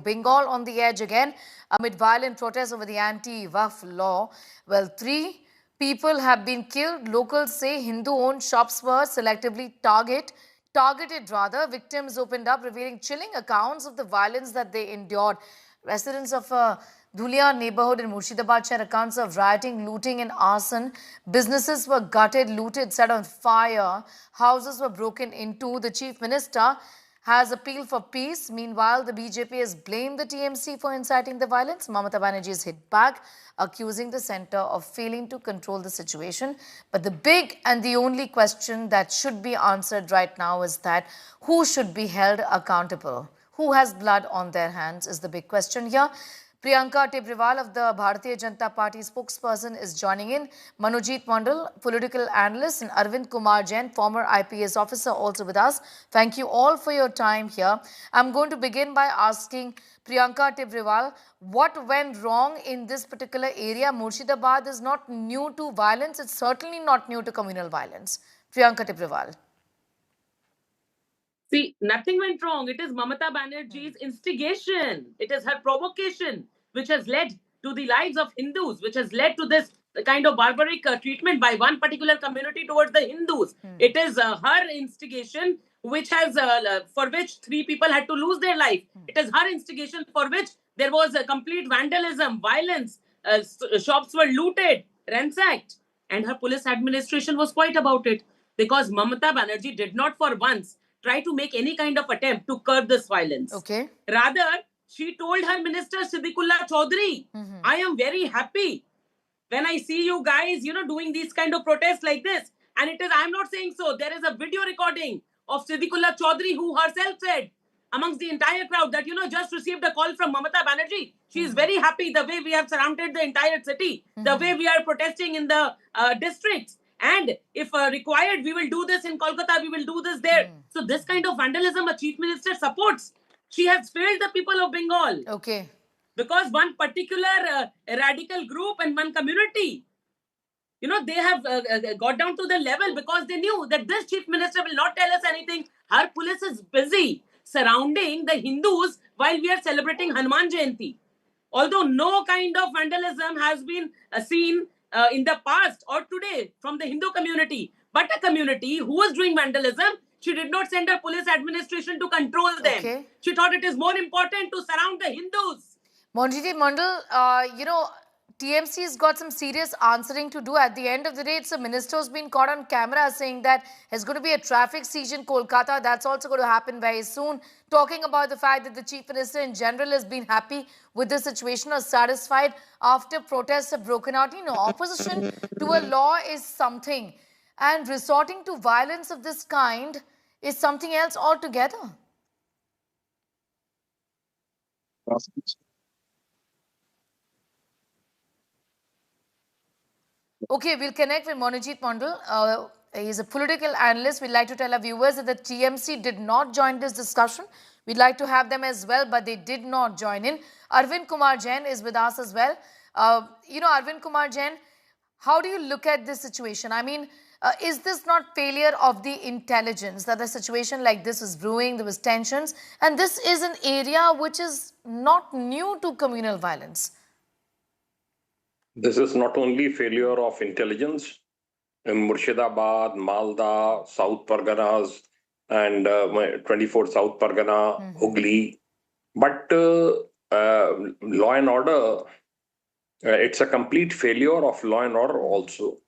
Bengal on the edge again amid violent protests over the anti-Waqf law. Well, 3 people have been killed. Locals say Hindu-owned shops were selectively targeted rather. Victims opened up, revealing chilling accounts of the violence that they endured. Residents of Dhulia neighborhood in Murshidabad share accounts of rioting, looting and arson. Businesses were gutted, looted, set on fire. Houses were broken into. The chief minister has appealed for peace. Meanwhile, the BJP has blamed the TMC for inciting the violence. Mamata Banerjee has hit back, accusing the centre of failing to control the situation. But the big and the only question that should be answered right now is that who should be held accountable? Who has blood on their hands is the big question here. Priyanka Tibrewal of the Bharatiya Janata Party spokesperson is joining in. Manojit Mandal, political analyst, and Arvind Kumar Jain, former IPS officer, also with us. Thank you all for your time here. I'm going to begin by asking Priyanka Tibrewal, what went wrong in this particular area? Murshidabad is not new to violence. It's certainly not new to communal violence. Priyanka Tibrewal. See, nothing went wrong. It is Mamata Banerjee's instigation. It is her provocation which has led to the lives of Hindus, which has led to this kind of barbaric treatment by one particular community towards the Hindus. It is her instigation which has, for which 3 people had to lose their life. It is her instigation for which there was a complete vandalism, violence, shops were looted, ransacked, and her police administration was quiet about it because Mamata Banerjee did not for once try to make any kind of attempt to curb this violence. Okay. Rather, she told her minister Siddiqullah Chaudhary, I am very happy when I see you guys, doing these kind of protests like this. And it is, I'm not saying so. There is a video recording of Siddiqullah Chaudhary who herself said amongst the entire crowd that, just received a call from Mamata Banerjee. She is very happy the way we have surrounded the entire city, the way we are protesting in the districts. And if required, we will do this in Kolkata, we will do this there. So this kind of vandalism a chief minister supports. She has failed the people of Bengal. Okay. Because one particular radical group and one community, they have got down to the level because they knew that this chief minister will not tell us anything. Her police is busy surrounding the Hindus while we are celebrating Hanuman Jayanti. Although no kind of vandalism has been seen in the past or today from the Hindu community, but a community who was doing vandalism, she did not send her police administration to control them. Okay. She thought it is more important to surround the Hindus. Manojit Mandal, TMC has got some serious answering to do. At the end of the day, it's a minister who's been caught on camera saying that there's going to be a traffic siege in Kolkata. That's also going to happen very soon. Talking about the fact that the chief minister in general has been happy with the situation or satisfied after protests have broken out. Opposition to a law is something, and resorting to violence of this kind is something else altogether. Okay, we'll connect with Manojit Mandal. He's a political analyst. We'd like to tell our viewers that the TMC did not join this discussion. We'd like to have them as well, but they did not join in. Arvind Kumar Jain is with us as well. Arvind Kumar Jain, how do you look at this situation? I mean, is this not failure of the intelligence that a situation like this was brewing, there was tensions, and this is an area which is not new to communal violence? This is not only failure of intelligence. In Murshidabad, Malda, South Parganas, and 24 South Pargana, Hooghly. But law and order, it's a complete failure of law and order also.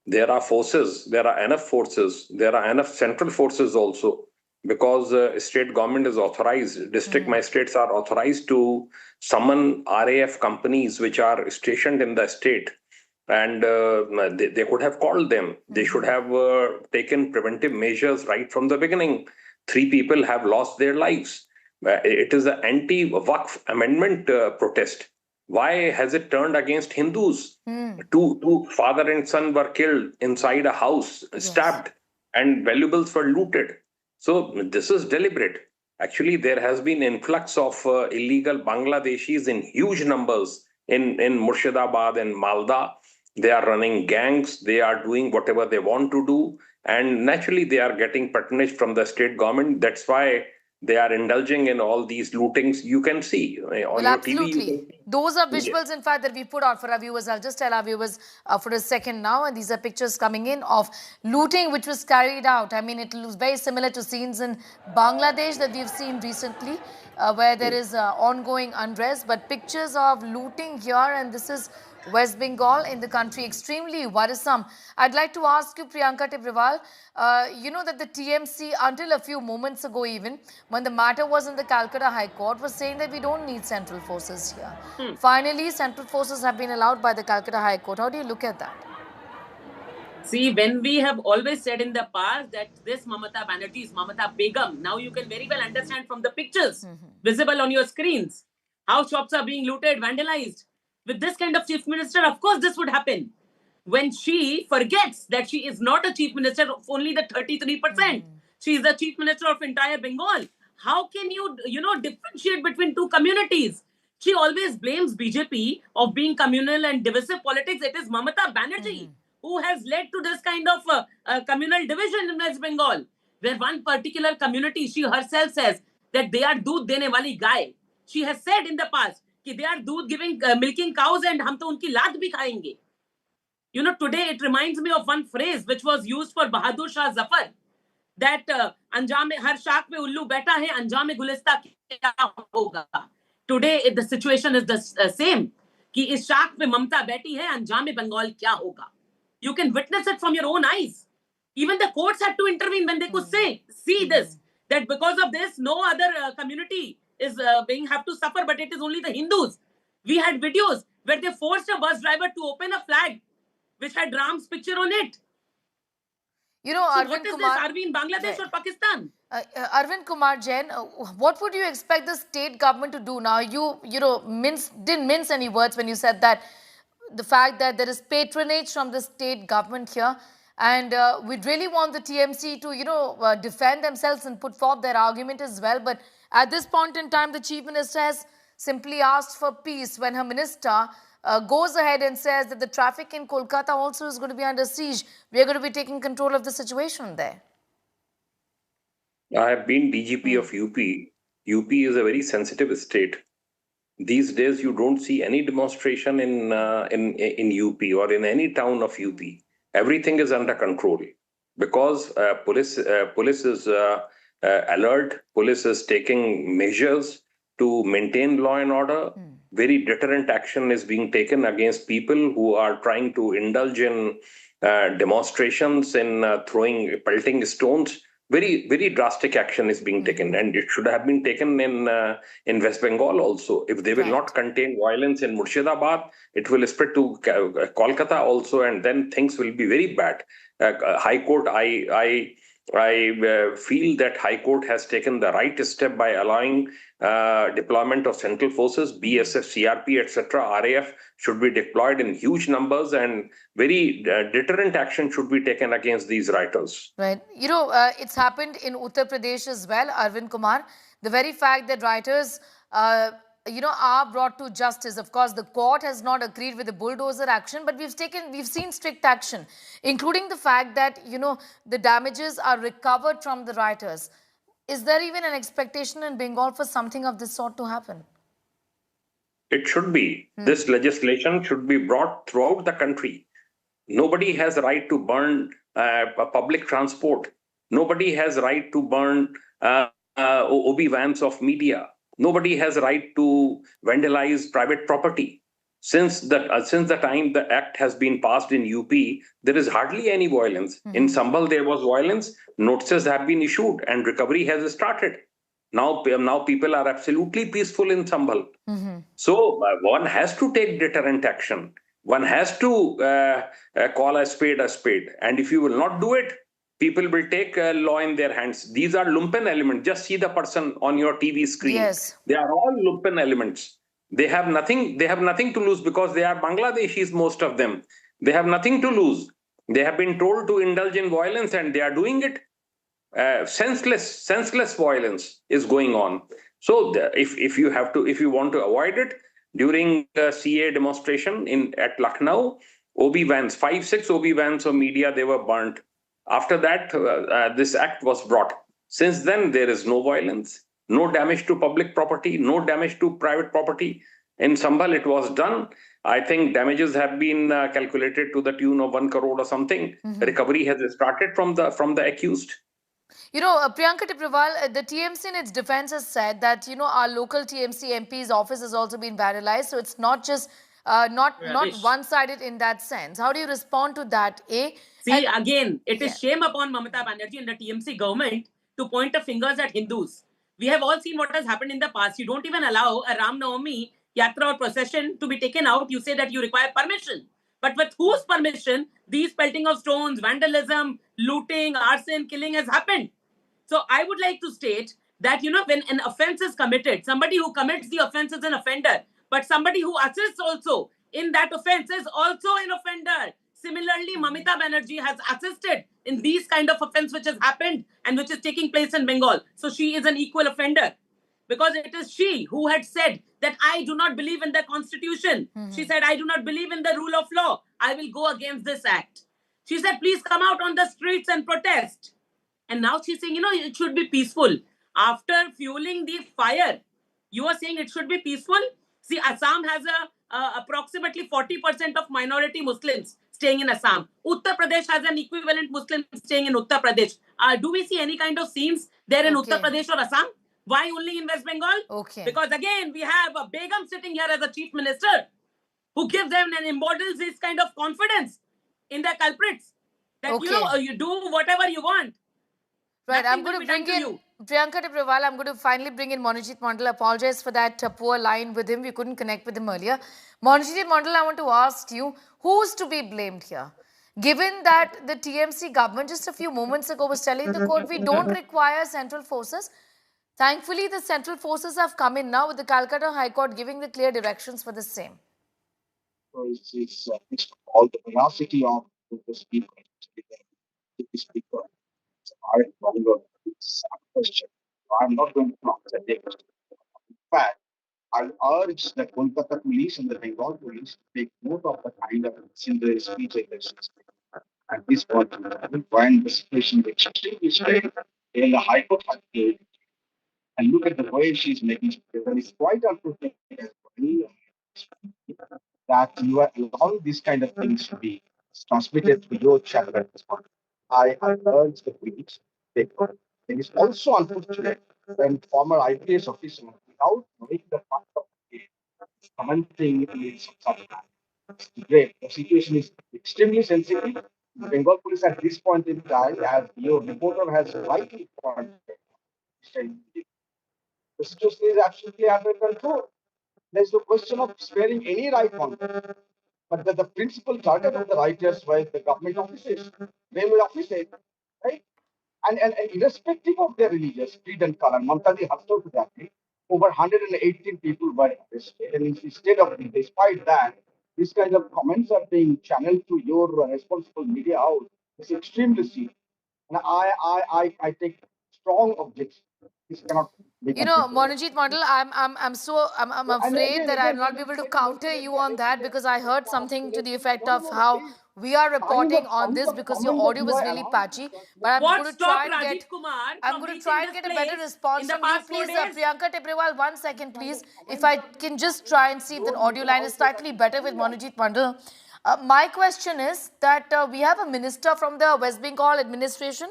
There are forces, there are enough forces, there are enough central forces also, because state government is authorized, district magistrates are authorized to summon RAF companies which are stationed in the state, and they could have called them. They should have taken preventive measures right from the beginning. 3 people have lost their lives. It is an anti-Waqf amendment protest. Why has it turned against Hindus? Two father and son were killed inside a house, stabbed, and valuables were looted. So this is deliberate. Actually, there has been influx of illegal Bangladeshis in huge numbers in Murshidabad and Malda. They are running gangs. They are doing whatever they want to do. And naturally, they are getting patronage from the state government. That's why They are indulging in all these lootings. You can see on Well, your TV. absolutely. Those are Yeah. visuals, in fact, that we put out for our viewers. I'll just tell our viewers for a second now. And these are pictures coming in of looting which was carried out. I mean, it looks very similar to scenes in Bangladesh that we've seen recently, where there is ongoing unrest. But pictures of looting here, and this is West Bengal in the country, extremely worrisome. I'd like to ask you, Priyanka Tibrewal, you know that the TMC, until a few moments ago even, when the matter was in the Calcutta High Court, was saying that we don't need central forces here. Finally, central forces have been allowed by the Calcutta High Court. How do you look at that? See, when we have always said in the past that this Mamata Banerjee is Mamata Begum, now you can very well understand from the pictures visible on your screens how shops are being looted, vandalized. With this kind of chief minister, of course, this would happen. When she forgets that she is not a chief minister of only the 33%, she is the chief minister of entire Bengal. How can you, differentiate between two communities? She always blames BJP of being communal and divisive politics. It is Mamata Banerjee who has led to this kind of communal division in West Bengal, where one particular community, she herself says that they are doodh dene wali gai. She has said in the past that they are milking cows and hum to unki laat bhi khayenge. You know, today it reminds me of one phrase which was used for Bahadur Shah Zafar, that अंजाम में हर शाख पे उल्लू बैठा है, अंजाम में गुलिस्ता क्या होगा. Today the situation is the same, कि इस शाख पे ममता बैठी है, अंजाम में बंगाल क्या होगा. You can witness it from your own eyes. Even the courts had to intervene when they could see this, that because of this, no other community is have to suffer, but it is only the Hindus. We had videos where they forced a bus driver to open a flag which had Ram's picture on it. You know, So Arvind what is Kumar, this? Are we in Bangladesh or Pakistan? Arvind Kumar Jain, what would you expect the state government to do now? You didn't mince any words when you said that the fact that there is patronage from the state government here, and we'd really want the TMC to, defend themselves and put forth their argument as well. But at this point in time, the chief minister has simply asked for peace when her minister goes ahead and says that the traffic in Kolkata also is going to be under siege. We are going to be taking control of the situation there. I have been DGP of UP. UP is a very sensitive state. These days, you don't see any demonstration in UP or in any town of UP. Everything is under control because police is alert. Police is taking measures to maintain law and order. Very deterrent action is being taken against people who are trying to indulge in demonstrations and pelting stones. Very, very drastic action is being taken, and it should have been taken in West Bengal also. If they will not contain violence in Murshidabad, it will spread to Kolkata also, and then things will be very bad. High Court, I feel that High Court has taken the right step by allowing deployment of central forces, BSF, CRP, etc., RAF should be deployed in huge numbers, and very deterrent action should be taken against these rioters. Right. You know, it's happened in Uttar Pradesh as well, Arvind Kumar. The very fact that rioters, are brought to justice. Of course, the court has not agreed with the bulldozer action, but we've seen strict action, including the fact that, the damages are recovered from the rioters. Is there even an expectation in Bengal for something of this sort to happen? It should be. This legislation should be brought throughout the country. Nobody has a right to burn public transport. Nobody has a right to burn OB vans of media. Nobody has a right to vandalize private property. Since the time the act has been passed in UP, there is hardly any violence. In Sambhal, there was violence. Notices have been issued and recovery has started. Now people are absolutely peaceful in Sambhal. So one has to take deterrent action. One has to call a spade. And if you will not do it, people will take law in their hands. These are lumpen elements. Just see the person on your TV screen. Yes. They are all lumpen elements. They have nothing to lose because they are Bangladeshis, most of them. They have nothing to lose. They have been told to indulge in violence and they are doing it. Senseless violence is going on. So if you want to avoid it, during the CA demonstration at Lucknow, OB vans, 5-6 OB vans of media, they were burnt. After that, this act was brought. Since then, there is no violence. no damage to public property, no damage to private property. In Sambhal, it was done. I think damages have been calculated to the tune of 1 crore or something. Recovery has started from the accused. You know, Priyanka Tibrewal, the TMC in its defense has said that, you know, our local TMC MP's office has also been vandalized. So it's not just, not one-sided in that sense. How do you respond to that, A? See, again, it is shame upon Mamata Banerjee and the TMC government to point the fingers at Hindus. We have all seen what has happened in the past. You don't even allow a Ram Navami Yatra or procession to be taken out. You say that you require permission. But with whose permission these pelting of stones, vandalism, looting, arson, killing has happened? So I would like to state that, you know, when an offense is committed, somebody who commits the offense is an offender, but somebody who assists also in that offense is also an offender. Similarly, Mamata Banerjee has assisted in these kind of offense which has happened and which is taking place in Bengal. So she is an equal offender. Because it is she who had said that I do not believe in the constitution. She said, I do not believe in the rule of law. I will go against this act. She said, please come out on the streets and protest. And now she's saying, you know, it should be peaceful. After fueling the fire, you are saying it should be peaceful? See, Assam has approximately 40% of minority Muslims staying in Assam. Uttar Pradesh has an equivalent Muslim staying in Uttar Pradesh. Do we see any kind of scenes there in Uttar Pradesh or Assam? Why only in West Bengal? Okay. Because again, we have a Begum sitting here as a chief minister who gives them and embodies this kind of confidence in their culprits. That, you know, you do whatever you want. Right, Nothing I'm going will to be bring done to in you. Priyanka Tibrewal. I'm going to finally bring in Monojit Mandal. Apologize for that poor line with him. We couldn't connect with him earlier. Monojit Mandal, I want to ask you, who's to be blamed here? Given that the TMC government just a few moments ago was telling the court we don't require central forces. Thankfully, the central forces have come in now with the Calcutta High Court giving the clear directions for the same. So it's all the velocity of the speaker. The speaker. I longer it's a question. I'm not going to answer it. In fact, I urge the Kolkata police and the Bengal police to take note of the kind of incendiary speech aggressors at this point in time, when the situation is extremely strained, in the High Court has to, and look at the way she's making speeches, and it's quite unfortunate for me that you are allowing these kind of things to be transmitted through your channel at this point. I urge the police. It is also unfortunate when former IPS officials, without knowing the fact of the case, commenting in some great. The situation is extremely sensitive. The Bengal police at this point in time, as your reporter has rightly pointed out, the situation is absolutely under control. There's no question of sparing any right on it. But the principal target of the rioters were the government offices, railway offices, right? And irrespective of their religious creed and color, Mamta hustled to that. Over 118 people were arrested. And instead of, despite that, these kind of comments are being channeled to your responsible media house. It's extremely serious. And I take strong objection. This cannot be You know, continued. Monojit Mandal, I'm afraid that I'll not be able to counter you on that because I heard something to the effect of how we are reporting on this because your audio was really patchy. But I'm What going to stopped try and Rajiv get. Kumar I'm from going to reaching try and this get a better place response in the from you, past 4 please. days? Priyanka Tibrewal, 1 second, please. If I can just try and see if the audio line is slightly better with Monojit Mandal. My question is that we have a minister from the West Bengal administration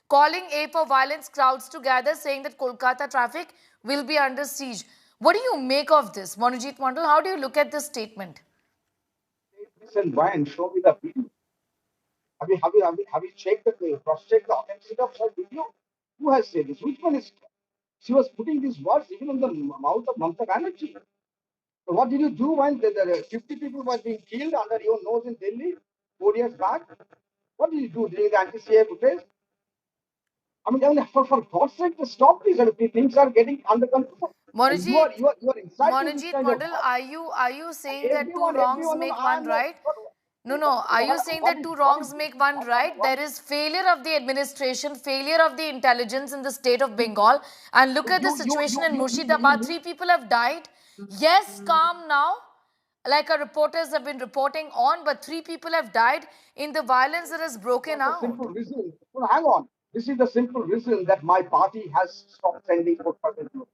calling A for violence crowds together, saying that Kolkata traffic will be under siege. What do you make of this, Monojit Mandal? How do you look at this statement? Listen, why and show me the video. Have you checked cross-checked the authenticity of her video? Who has said this? Which one is? She was putting these words even in the mouth of Mamata Banerjee. So what did you do when the 50 people were being killed under your nose in Delhi 4 years back? What did you do during the anti-CA protest? I mean, for God's sake, just stop this. And things are getting under control. And you are inciting this Monojit kind of. Mandal, are you saying that two wrongs Everyone, make I one am not. right? No. Are you saying that two wrongs make one right? There is failure of the administration, failure of the intelligence in the state of Bengal. And look at the situation in Murshidabad. 3 people have died. Yes, calm now, like our reporters have been reporting on, but 3 people have died in the violence that has broken out. Simple reason. No, hang on. This is the simple reason that my party has stopped sending spokesperson.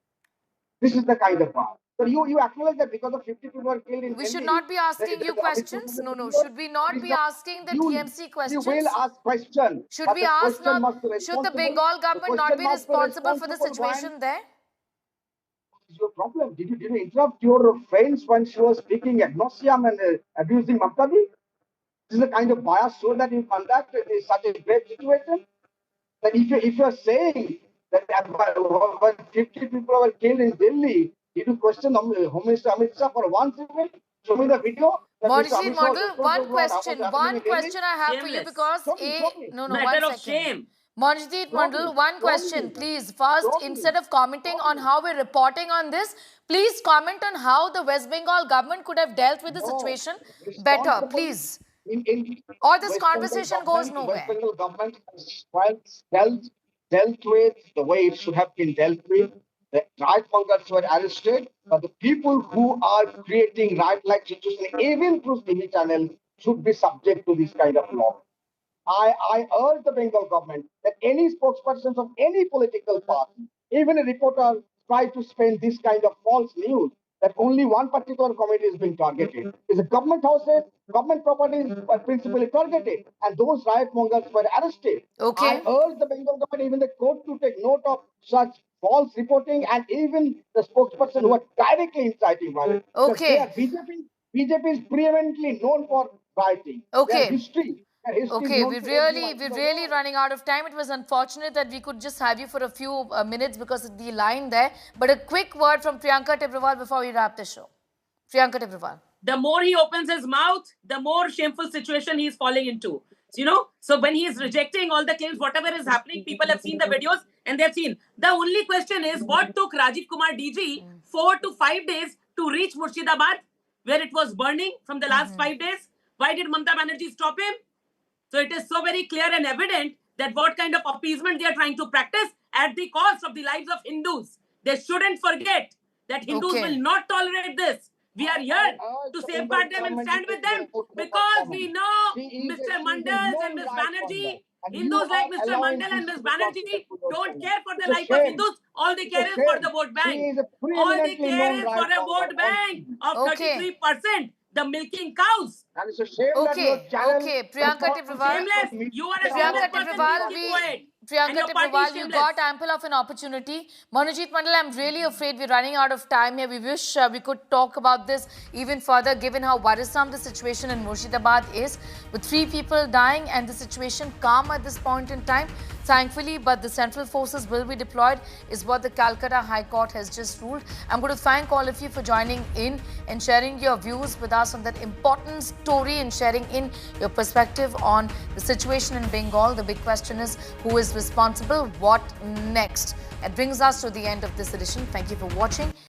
This is the kind of bias. So you acknowledge that because of 50 people were killed in We should Delhi, not be asking you the Amit Shah questions. was No, no. the Should we not It is be not- asking the you, TMC You questions? will ask question. Should but we the ask question not? must be Should the responsible. Bengal government not question be must responsible for the responsible when- situation there? Is your problem? Did you interrupt your friends when she was speaking ad nauseam and abusing Mamtadi? This is the kind of bias so that you conduct in such a grave situation. That if you are saying that when 50 people were killed in Delhi, did you question Home Minister Amit Shah for one second? Show me the video. that Mr. Morishit Amit Shah was Mandal, told one about what was question happening in Delhi. I have for you Shameless. because Show me. no, Matter one of second. shame. Manjit Show me. Mandal, one Show question, me. please. First, Show me. instead of commenting Show on me. how we're reporting on this, please comment on how the West Bengal government could have dealt with the No. situation better, Responsible please. in Or this West conversation Bengal goes government, West nowhere. Bengal government has dealt with the way it should have been dealt with. The right mongers were arrested, but the people who are creating right-like situation, even through TV channel, should be subject to this kind of law. I urge the Bengal government that any spokespersons of any political party, even a reporter, try to spread this kind of false news that only one particular community is being targeted. Is the government houses, government properties were principally targeted, and those riot mongers were arrested. Okay. I urge the Bengal government, even the court, to take note of such false reporting, and even the spokesperson who are directly inciting violence. Because Okay. they are BJP is preeminently known for rioting. Okay. Their history. Okay, we're really running out of time. It was unfortunate that we could just have you for a few minutes because of the line there. But a quick word from Priyanka Tibrewal before we wrap the show. Priyanka Tibrewal. The more he opens his mouth, the more shameful situation he's falling into. So when he is rejecting all the claims, whatever is happening, people have seen the videos and they've seen. The only question is, what took Rajiv Kumar DG 4 to 5 days to reach Murshidabad, where it was burning from the last 5 days? Why did Mamata Banerjee stop him? So it is so very clear and evident that what kind of appeasement they are trying to practice at the cost of the lives of Hindus. They shouldn't forget that Hindus will not tolerate this. We are here to safeguard them and stand with them because we know Mr. Mandal and Ms. Banerjee, Hindus like Mr. Mandal and Ms. Banerjee don't care for the life of Hindus. All they care is for the vote bank. All they care is for a vote bank of 33%. The milking cows. And it's a shame that your Okay, channel okay. Priyanka Tibrewal. Shameless. You are a Priyanka shameless person. Tibrewal, Keep quiet. Priyanka And your party Tibrewal, is you shameless. got ample of an opportunity. Manojit Mandal, I'm really afraid we're running out of time here. We wish we could talk about this even further, given how worrisome the situation in Murshidabad is, with 3 people dying and the situation calm at this point in time. Thankfully, but the central forces will be deployed, is what the Calcutta High Court has just ruled. I'm going to thank all of you for joining in and sharing your views with us on that important story and sharing in your perspective on the situation in Bengal. The big question is, who is responsible? What next? That brings us to the end of this edition. Thank you for watching.